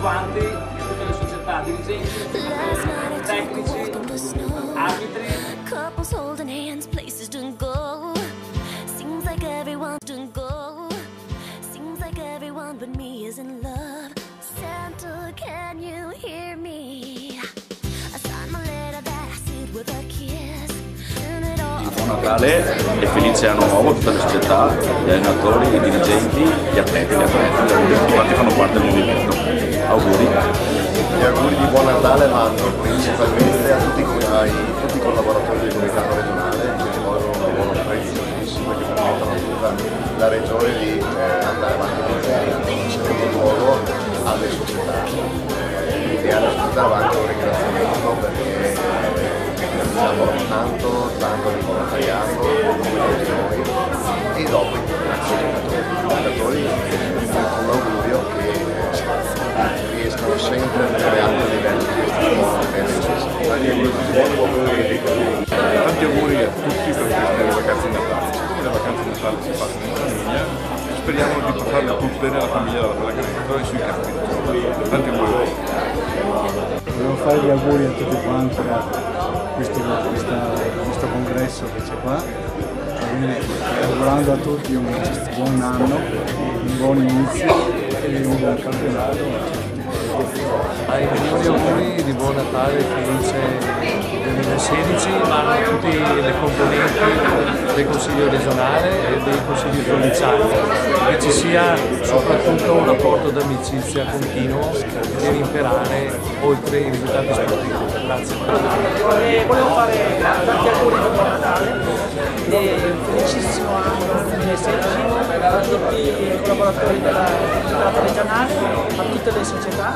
quanti, di tutte le società, dirigenti, tecnici, arbitri. Couples holding hands, places to go. Seems like everyone to go. Seems like everyone but me is in love. Santa, can you hear me? I signed my letter that I sealed with a kiss. Buon Natale e felice anno nuovo a tutte le società, gli allenatori, i dirigenti, gli atleti, tutti quanti fanno parte del movimento. Auguri. Gli auguri di buon Natale vanno principalmente a tutti i collaboratori del comitato regionale che svolgono un lavoro preziosissimo e che permettono a tutta la regione di andare avanti con bene. In secondo luogo alle società. E alle società va anche un ringraziamento perché lavorano tanto nel volontariato e dopo i giocatori un augurio che riescano sempre a avere alto livello di Tanti auguri a tutti per le vacanze di Natale. Siccome le vacanze di Natale si passano in famiglia, speriamo di passarle tutte nella famiglia della Bella Canestro e sui campi. Tanti auguri. Volevo fare gli auguri a tutti quanti a questo congresso che c'è qua, augurando a tutti un buon anno, un buon inizio e un buon campionato. Ai migliori auguri di buon Natale e felice 2016 a tutte le componenti del Consiglio regionale e dei Consigli provinciali, che ci sia soprattutto un rapporto d'amicizia continuo per imperare oltre i risultati sportivi. Grazie. Volevo fare tanti auguri di buon Natale e un felicissimo anno 2016 a tutti i collaboratori della regionale, a tutte le società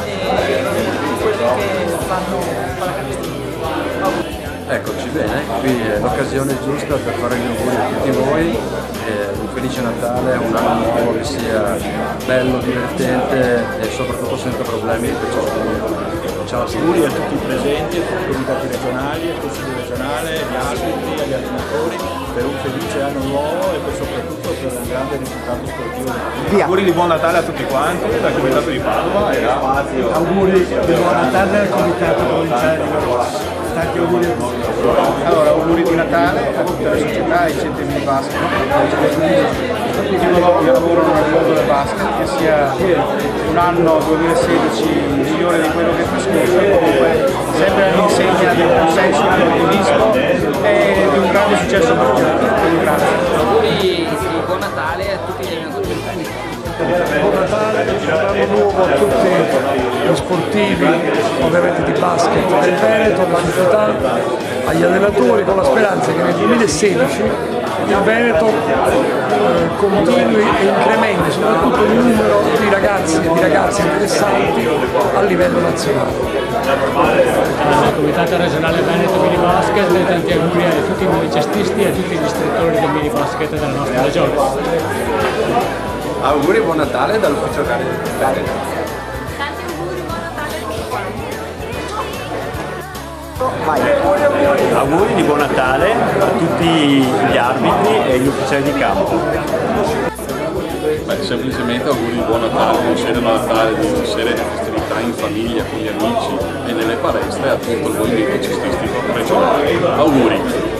e tutti quelli che fanno pallacanestro. Eccoci bene, qui è l'occasione giusta per fare gli auguri a tutti voi, un felice Natale, un anno nuovo che sia bello, divertente e soprattutto senza problemi per ciascuno. Ciao a tutti. Auguri a tutti i presenti, a tutti i comitati regionali, al Consiglio regionale, agli arbitri, agli allenatori per un felice anno nuovo e soprattutto per un grande risultato sportivo. Auguri di buon Natale a tutti quanti dal comitato di Padova e Auguri di buon Natale al comitato provinciale di Verona. Tanti auguri a tutti. allora, auguri di Natale a tutte le società, ai centri di basket, io lavoro nel mondo del basket, che sia un anno 2016 migliore di quello che è trascorso, comunque sempre all'insegna di un consenso, di un ottimismo e di un grande successo per tutti. Grazie. Auguri di buon Natale a tutti gli allenatori. Buon Natale, un anno nuovo a tutti gli sportivi, ovviamente di basket del Veneto, alla società, agli allenatori, con la speranza che nel 2016 il Veneto continui e incrementi soprattutto il numero di ragazzi e di ragazze interessanti a livello nazionale. Al Comitato regionale Veneto Mini Basket, tanti auguri a tutti i nuovi cestisti e a tutti gli istruttori del mini basket della nostra regione. Auguri e buon Natale dall'ufficio orario del Veneto. Tanti auguri, buon Natale a tutti quanti. Auguri di buon Natale a tutti gli arbitri e gli ufficiali di campo. Semplicemente auguri di buon Natale, di un sereno Natale, di una serie festività in famiglia, con gli amici e nelle palestre a tutto il movimento cestistico regionale. Auguri!